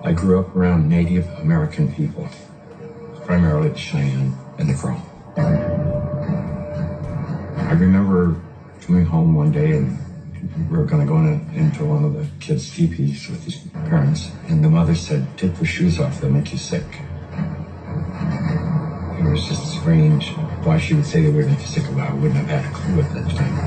I grew up around Native American people, primarily the Cheyenne and the Crow. I remember coming home one day and we were going to go into one of the kids' teepees with his parents, and the mother said, "Take your shoes off, they'll make you sick." It was just strange why she would say they would make you sick. I wouldn't have had a clue at that time.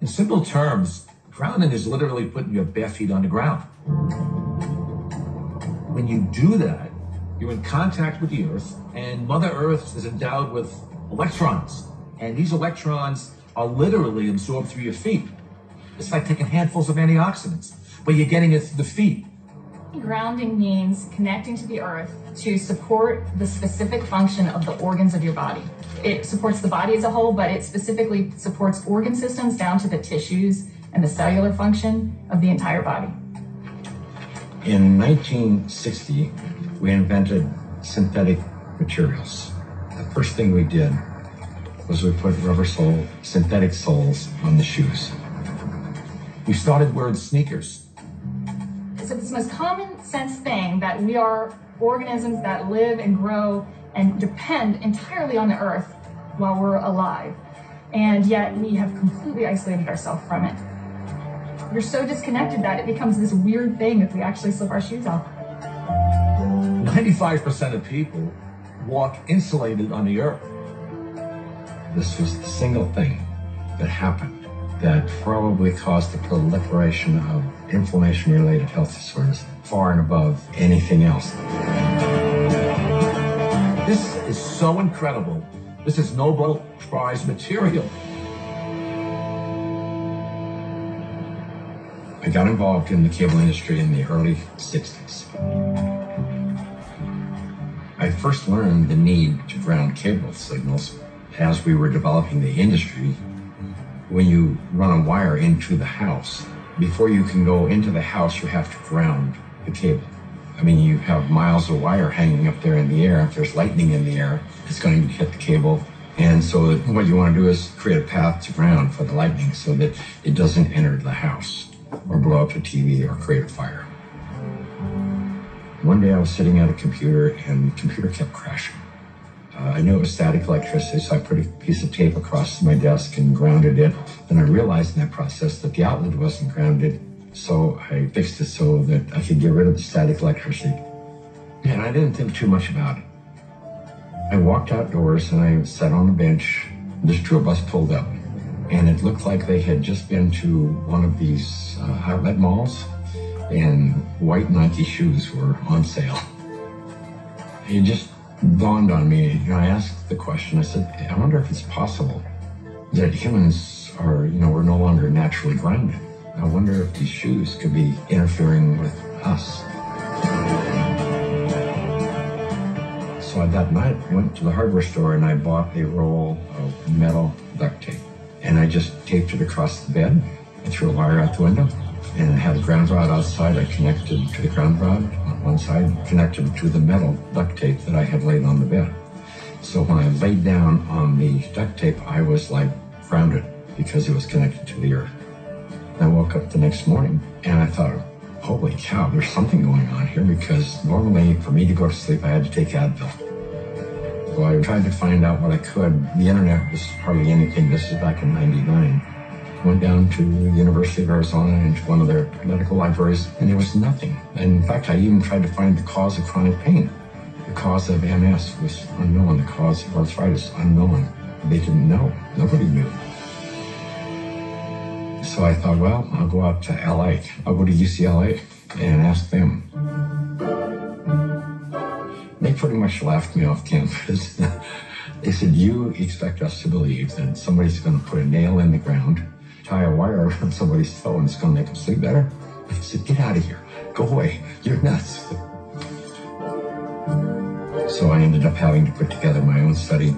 In simple terms, grounding is literally putting your bare feet on the ground. When you do that, you're in contact with the Earth, and Mother Earth is endowed with electrons. And these electrons are literally absorbed through your feet. It's like taking handfuls of antioxidants, but you're getting it through the feet. Grounding means connecting to the Earth to support the specific function of the organs of your body. It supports the body as a whole, but it specifically supports organ systems down to the tissues and the cellular function of the entire body. In 1960, we invented synthetic materials. The first thing we did was we put synthetic soles on the shoes. We started wearing sneakers. So it's the most common sense thing that we are organisms that live and grow and depend entirely on the Earth while we're alive. And yet we have completely isolated ourselves from it. We're so disconnected that it becomes this weird thing if we actually slip our shoes off. 95% of people walk insulated on the Earth. This was the single thing that happened that probably caused the proliferation of inflammation-related health disorders far and above anything else. This is so incredible. This is Nobel Prize material. I got involved in the cable industry in the early 60s. I first learned the need to ground cable signals as we were developing the industry. When you run a wire into the house, before you can go into the house, you have to ground the cable. I mean, you have miles of wire hanging up there in the air. If there's lightning in the air, it's going to hit the cable. And so what you want to do is create a path to ground for the lightning so that it doesn't enter the house or blow up the TV or create a fire. One day I was sitting at a computer and the computer kept crashing. I knew it was static electricity, so I put a piece of tape across my desk and grounded it. Then I realized in that process that the outlet wasn't grounded, so I fixed it so that I could get rid of the static electricity. And I didn't think too much about it. I walked outdoors and I sat on the bench. This tour bus pulled up, and it looked like they had just been to one of these outlet malls, and white Nike shoes were on sale. It just dawned on me, I asked the question, I said, I wonder if it's possible that humans are, we're no longer naturally grounded. I wonder if these shoes could be interfering with us. So that night, I went to the hardware store and I bought a roll of metal duct tape. And I just taped it across the bed. I threw a wire out the window and I had a ground rod outside. I connected to the ground rod on one side, connected to the metal duct tape that I had laid on the bed. So when I laid down on the duct tape, I was like grounded because it was connected to the earth. I woke up the next morning and I thought, holy cow, there's something going on here, because normally for me to go to sleep, I had to take Advil. So I tried to find out what I could. The internet was hardly anything. This is back in '99. Went down to the University of Arizona into one of their medical libraries, and there was nothing. And in fact, I even tried to find the cause of chronic pain. The cause of MS was unknown. The cause of arthritis, unknown. They didn't know. Nobody knew. So I thought, well, I'll go out to LA. I'll go to UCLA and ask them. They pretty much laughed me off campus. They said, you expect us to believe that somebody's going to put a nail in the ground, tie a wire around somebody's toe, and it's going to make them sleep better? I said, get out of here. Go away. You're nuts. So I ended up having to put together my own study,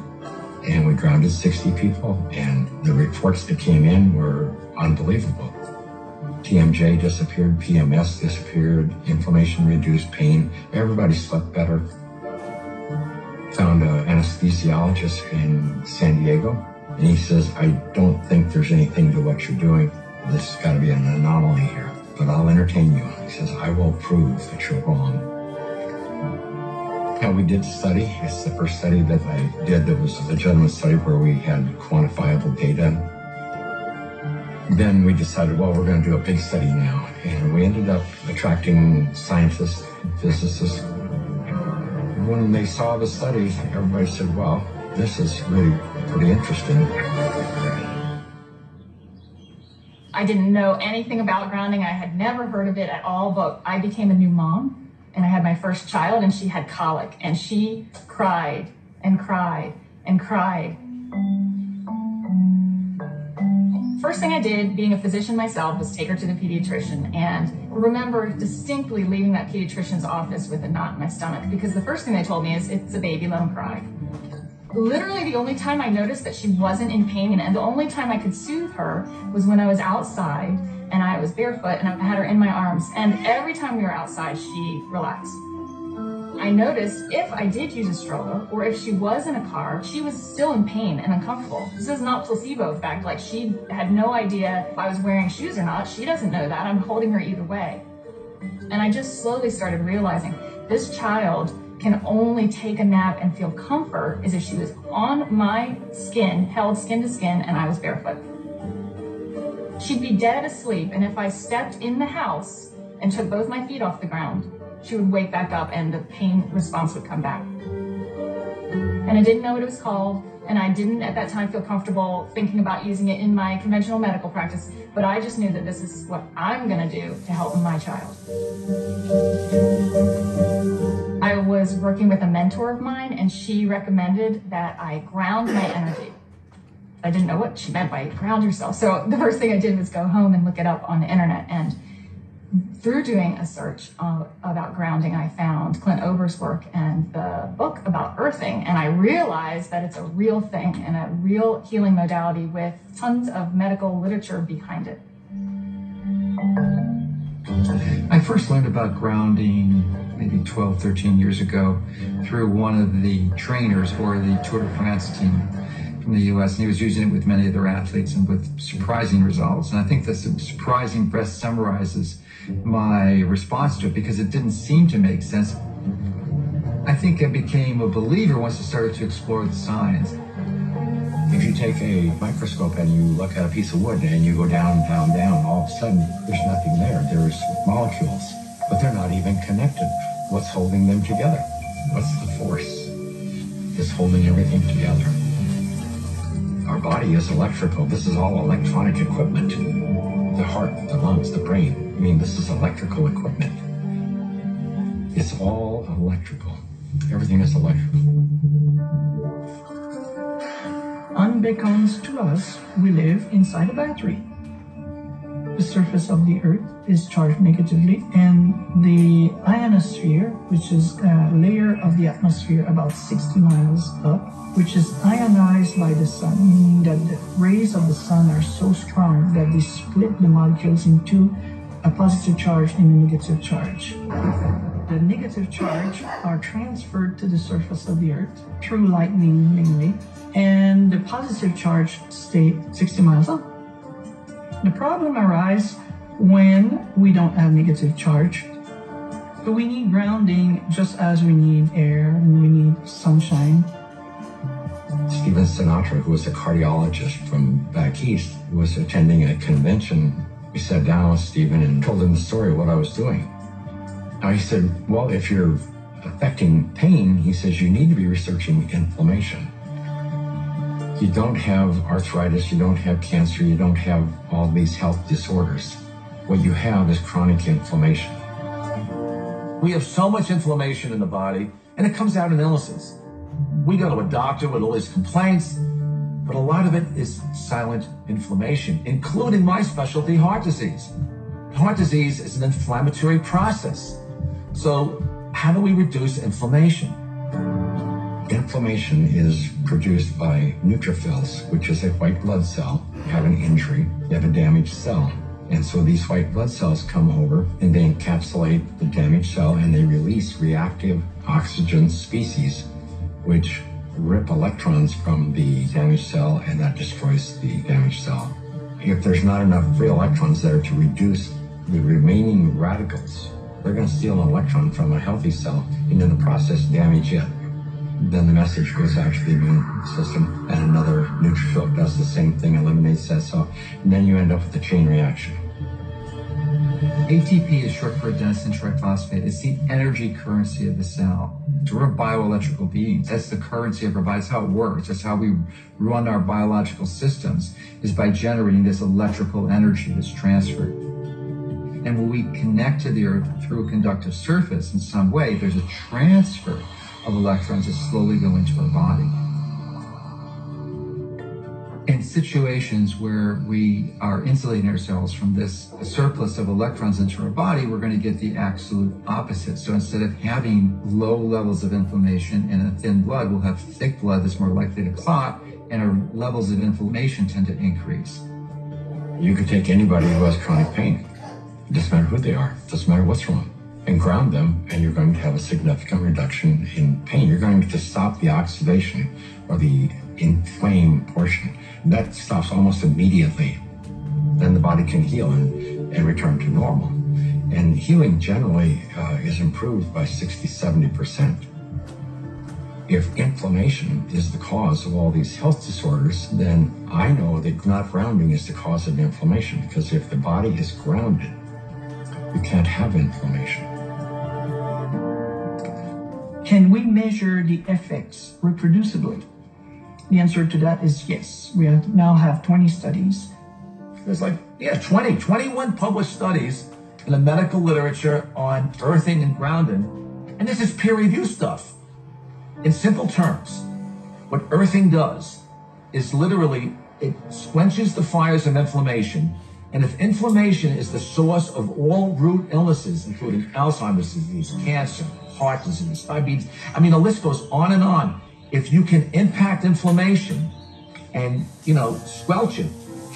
and we grounded 60 people, and the reports that came in were unbelievable. TMJ disappeared, PMS disappeared, inflammation reduced, pain. Everybody slept better. Found an anesthesiologist in San Diego, and he says, I don't think there's anything to what you're doing. This has got to be an anomaly here, but I'll entertain you. He says, I will prove that you're wrong. Now, we did study. It's the first study that I did that was a legitimate study where we had quantifiable data. Then we decided, well, we're going to do a big study now. And we ended up attracting scientists, physicists. When they saw the study, everybody said, wow, this is really pretty interesting. I didn't know anything about grounding. I had never heard of it at all, but I became a new mom and I had my first child and she had colic and she cried and cried and cried. First thing I did, being a physician myself, was take her to the pediatrician and remember distinctly leaving that pediatrician's office with a knot in my stomach because the first thing they told me is, it's a baby, let him cry. Literally the only time I noticed that she wasn't in pain and the only time I could soothe her was when I was outside and I was barefoot and I had her in my arms, and every time we were outside she relaxed. I noticed if I did use a stroller or if she was in a car, she was still in pain and uncomfortable. This is not placebo effect, like she had no idea if I was wearing shoes or not. She doesn't know that. I'm holding her either way. And I just slowly started realizing this child can only take a nap and feel comfort is if she was on my skin, held skin to skin, and I was barefoot. She'd be dead asleep, and if I stepped in the house and took both my feet off the ground, she would wake back up and the pain response would come back. And I didn't know what it was called, and I didn't at that time feel comfortable thinking about using it in my conventional medical practice, but I just knew that this is what I'm gonna do to help my child. I was working with a mentor of mine and she recommended that I ground my energy. I didn't know what she meant by ground yourself. So the first thing I did was go home and look it up on the internet, and through doing a search about grounding, I found Clint Ober's work and the book about earthing, and I realized that it's a real thing and a real healing modality with tons of medical literature behind it. I first learned about grounding maybe 12, 13 years ago through one of the trainers for the Tour de France team from the US, and he was using it with many of their athletes and with surprising results. And I think this surprising best summarizes my response to it because it didn't seem to make sense. I think I became a believer once I started to explore the science. If you take a microscope and you look at a piece of wood and you go down, down, down, all of a sudden there's nothing there. There's molecules, but they're not even connected. What's holding them together? What's the force that's holding everything together? Our body is electrical. This is all electronic equipment. The heart, the lungs, the brain. I mean, this is electrical equipment. It's all electrical. Everything is electrical. Unbeknownst to us, we live inside a battery. The surface of the Earth is charged negatively, and the ionosphere, which is a layer of the atmosphere about 60 miles up, which is ionized by the sun, meaning that the rays of the sun are so strong that they split the molecules into a positive charge and a negative charge. The negative charge are transferred to the surface of the Earth through lightning mainly, and the positive charge stay 60 miles up. The problem arises when we don't have negative charge. So we need grounding just as we need air and we need sunshine. Stephen Sinatra, who was a cardiologist from back east, was attending a convention. We sat down with Stephen and told him the story of what I was doing. Now he said, well, if you're affecting pain, he says, you need to be researching inflammation. You don't have arthritis, you don't have cancer, you don't have all these health disorders. What you have is chronic inflammation. We have so much inflammation in the body, and it comes out in illnesses. We go to a doctor with all these complaints, but a lot of it is silent inflammation, including my specialty, heart disease. Heart disease is an inflammatory process. So how do we reduce inflammation? Inflammation is produced by neutrophils, which is a white blood cell. You have an injury, you have a damaged cell. And so these white blood cells come over and they encapsulate the damaged cell and they release reactive oxygen species, which rip electrons from the damaged cell and that destroys the damaged cell. if there's not enough free electrons there to reduce the remaining radicals, they're going to steal an electron from a healthy cell and in the process damage it. Then the message goes out to the immune system, and another neutrophil does the same thing, eliminates that cell, and then you end up with a chain reaction. ATP is short for adenosine triphosphate. It's the energy currency of the cell. So we're bioelectrical beings. That's the currency of our body. That's how it works. That's how we run our biological systems, is by generating this electrical energy that's transferred. And when we connect to the earth through a conductive surface in some way, there's a transfer of electrons that slowly go into our body. In situations where we are insulating ourselves from this surplus of electrons into our body, we're going to get the absolute opposite. So instead of having low levels of inflammation and a thin blood, we'll have thick blood that's more likely to clot, and our levels of inflammation tend to increase. You could take anybody who has chronic pain. It doesn't matter who they are. It doesn't matter what's wrong. And ground them, and you're going to have a significant reduction in pain. You're going to stop the oxidation or the inflamed portion. That stops almost immediately. Then the body can heal and return to normal. And healing generally is improved by 60–70%. If inflammation is the cause of all these health disorders, then I know that not grounding is the cause of inflammation, because if the body is grounded, you can't have inflammation. Can we measure the effects reproducibly? The answer to that is yes. We now have 20 studies. There's 21 published studies in the medical literature on earthing and grounding. And this is peer-reviewed stuff. In simple terms, what earthing does is literally, it quenches the fires of inflammation. And if inflammation is the source of all root illnesses, including Alzheimer's disease, cancer, heart disease, diabetes, I mean, the list goes on and on. If you can impact inflammation and, squelch it,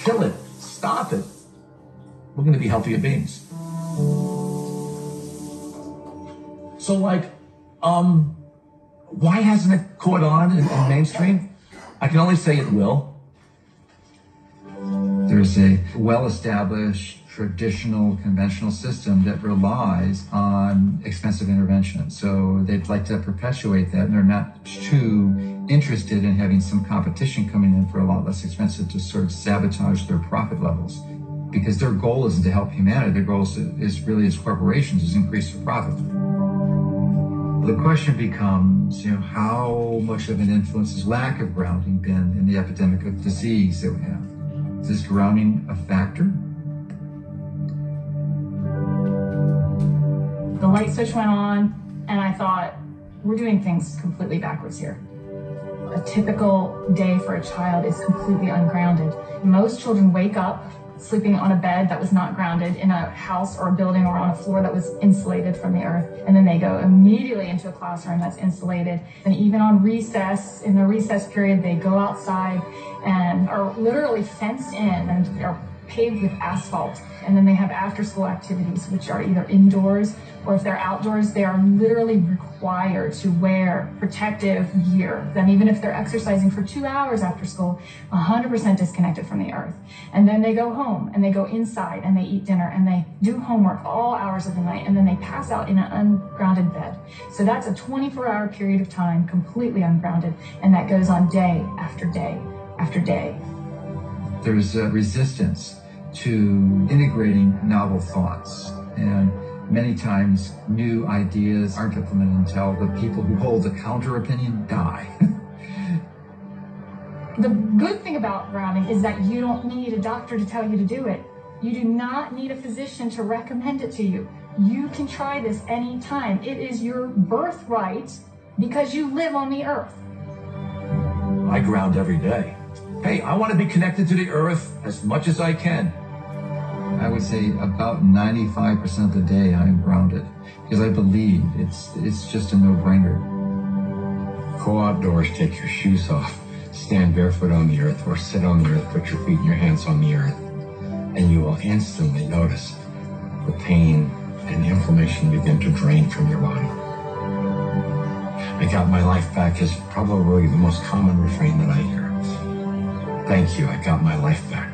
kill it, stop it, we're going to be healthier beings. So, why hasn't it caught on in mainstream? I can only say it will. There's a well-established, traditional, conventional system that relies on expensive intervention. So they'd like to perpetuate that, and they're not too interested in having some competition coming in for a lot less expensive to sort of sabotage their profit levels. Because their goal isn't to help humanity. Their goal is really, as corporations, is increase their profit. The question becomes, how much of an influence has lack of grounding been in the epidemic of disease that we have? Is this grounding a factor? The light switch went on, and I thought, we're doing things completely backwards here. A typical day for a child is completely ungrounded. Most children wake up sleeping on a bed that was not grounded in a house or a building or on a floor that was insulated from the earth. And then they go immediately into a classroom that's insulated. And even on recess, in the recess period, they go outside and are literally fenced in and are paved with asphalt. And then they have after-school activities, which are either indoors, or if they're outdoors, they are literally required to wear protective gear. Then even if they're exercising for 2 hours after school, 100% disconnected from the earth. And then they go home and they go inside and they eat dinner and they do homework all hours of the night, and then they pass out in an ungrounded bed. So that's a 24-hour period of time completely ungrounded, and that goes on day after day after day. There's a resistance to integrating novel thoughts, and many times new ideas aren't implemented until the people who hold the counter opinion die. The good thing about grounding is that you don't need a doctor to tell you to do it. You do not need a physician to recommend it to you. You can try this anytime. It is your birthright because you live on the earth. I ground every day. Hey, I want to be connected to the earth as much as I can. I would say about 95% of the day I am grounded, because I believe it's just a no-brainer. Go outdoors, take your shoes off, stand barefoot on the earth, or sit on the earth, put your feet and your hands on the earth, and you will instantly notice the pain and inflammation begin to drain from your body. I got my life back is probably the most common refrain that I hear. Thank you, I got my life back.